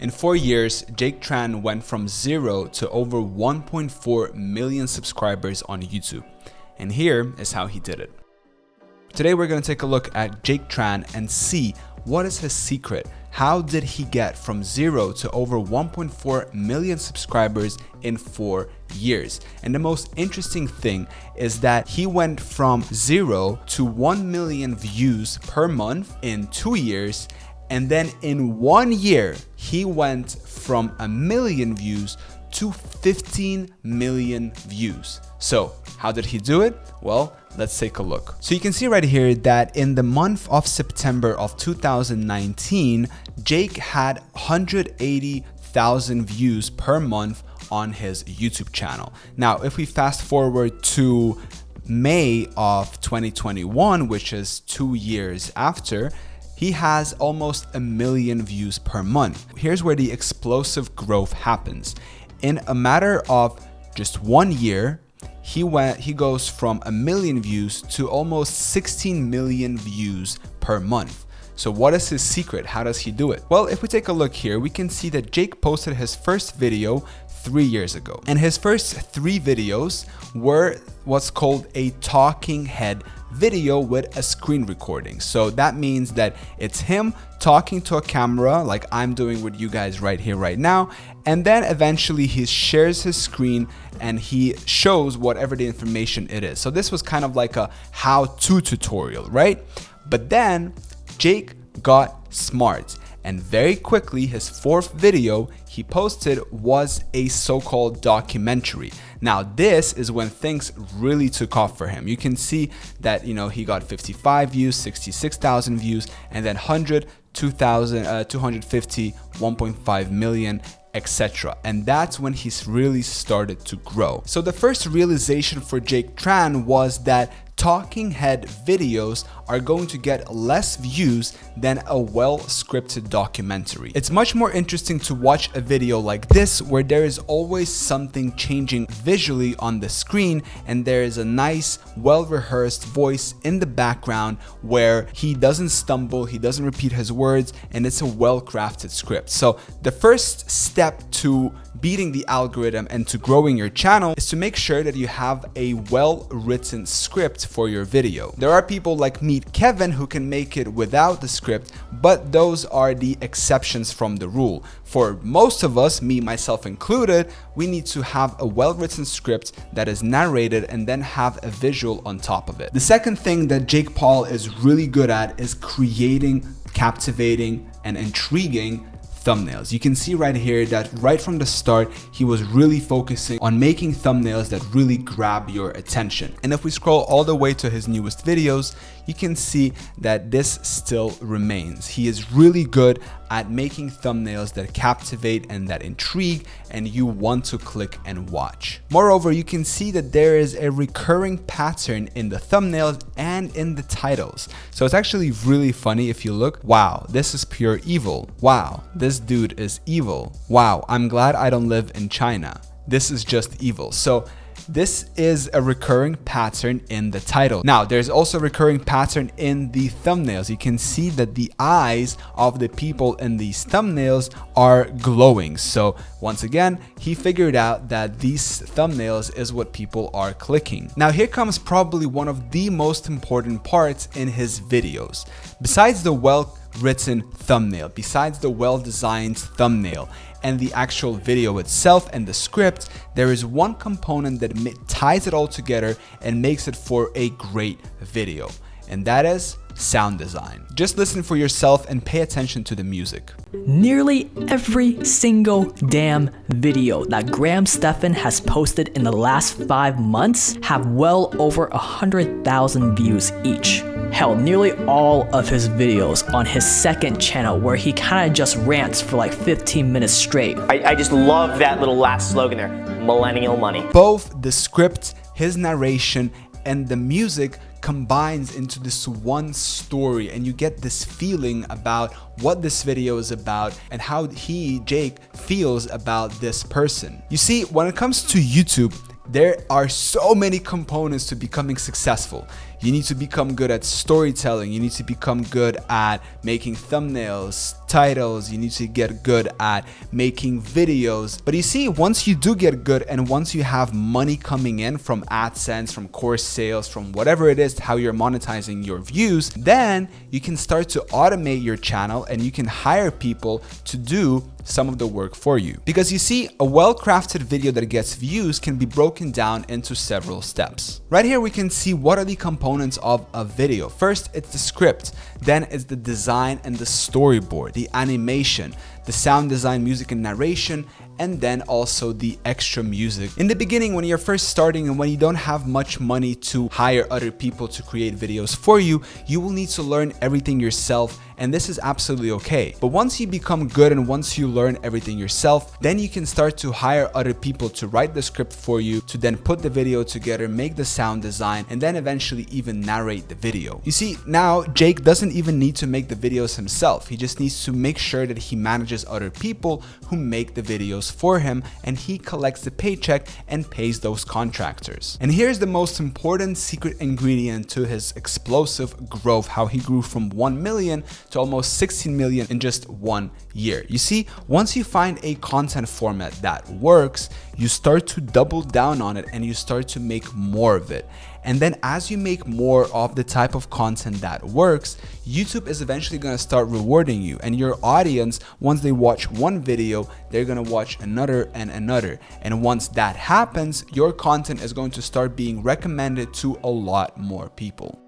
In 4 years, Jake Tran went from 0 to over 1.4 million subscribers on YouTube. And here is how he did it. Today we're going to take a look at Jake Tran and see what is his secret. How did he get from 0 to over 1.4 million subscribers in 4 years? And the most interesting thing is that he went from 0 to 1 million views per month in 2 years. And then in 1 year, he went from 1 million views to 15 million views. So how did he do it? Well, let's take a look. So you can see right here that in the month of September of 2019, Jake had 180,000 views per month on his YouTube channel. Now, if we fast forward to May of 2021, which is 2 years after, he has almost 1 million views per month. Here's where the explosive growth happens. In a matter of just 1 year, he goes from 1 million views to almost 16 million views per month. So what is his secret? How does he do it? Well, if we take a look here, we can see that Jake posted his first video 3 years ago. And his first 3 videos were what's called a talking head video with a screen recording. So that means that it's him talking to a camera like I'm doing with you guys right here, right now. And then eventually he shares his screen and he shows whatever the information it is. So this was kind of like a how-to tutorial, right? But then Jake got smart. And very quickly, his 4th video he posted was a so-called documentary. Now, this is when things really took off for him. You can see that, he got 55 views, 66,000 views, and then 100, 2,000, 250, 1.5 million, etc. And that's when he's really started to grow. So the first realization for Jake Tran was that talking head videos are going to get less views than a well-scripted documentary. It's much more interesting to watch a video like this where there is always something changing visually on the screen and there is a nice, well-rehearsed voice in the background where he doesn't stumble, he doesn't repeat his words, and it's a well-crafted script. So the first step to beating the algorithm and to growing your channel is to make sure that you have a well-written script for your video. There are people like Meet Kevin who can make it without the script, but those are the exceptions from the rule. For most of us, me myself included, we need to have a well-written script that is narrated and then have a visual on top of it. The second thing that Jake Paul is really good at is creating captivating and intriguing thumbnails. You can see right here that right from the start, he was really focusing on making thumbnails that really grab your attention. And if we scroll all the way to his newest videos, you can see that this still remains. He is really good at making thumbnails that captivate and that intrigue and you want to click and watch. Moreover, you can see that there is a recurring pattern in the thumbnails and in the titles. So it's actually really funny if you look. Wow, this is pure evil. Wow, this dude is evil. Wow, I'm glad I don't live in China. This is just evil. So this is a recurring pattern in the title. Now, there's also a recurring pattern in the thumbnails. You can see that the eyes of the people in these thumbnails are glowing. So once again, he figured out that these thumbnails is what people are clicking. Now, here comes probably one of the most important parts in his videos. Besides the well-written thumbnail, besides the well-designed thumbnail, and the actual video itself and the script, there is one component that ties it all together and makes it for a great video, and that is sound design. Just listen for yourself and pay attention to the music. Nearly every single damn video that Graham Stephan has posted in the last 5 months have well over 100,000 views each. Hell, nearly all of his videos on his second channel where he kind of just rants for like 15 minutes straight. I just love that little last slogan there, millennial money. Both the script, his narration, and the music combines into this one story, and you get this feeling about what this video is about and how Jake feels about this person. You see, when it comes to YouTube, there are so many components to becoming successful. You need to become good at storytelling. You need to become good at making thumbnails, titles. You need to get good at making videos. But you see, once you do get good and once you have money coming in from AdSense, from course sales, from whatever it is, how you're monetizing your views, then you can start to automate your channel and you can hire people to do some of the work for you. Because you see, a well-crafted video that gets views can be broken down into several steps. Right here we can see what are the components of a video. First, it's the script, then it's the design and the storyboard, the animation, the sound design, music and narration, and then also the extra music. In the beginning, when you're first starting and when you don't have much money to hire other people to create videos for you, you will need to learn everything yourself, and this is absolutely okay. But once you become good and once you learn everything yourself, then you can start to hire other people to write the script for you, to then put the video together, make the sound design, and then eventually even narrate the video. You see, now Jake doesn't even need to make the videos himself. He just needs to make sure that he manages other people who make the videos for him, and he collects the paycheck and pays those contractors. And here's the most important secret ingredient to his explosive growth, how he grew from 1 million to almost 16 million in just 1 year. You see, once you find a content format that works, you start to double down on it and you start to make more of it. And then as you make more of the type of content that works, YouTube is eventually going to start rewarding you, and your audience, once they watch one video, they're going to watch another and another. And once that happens, your content is going to start being recommended to a lot more people.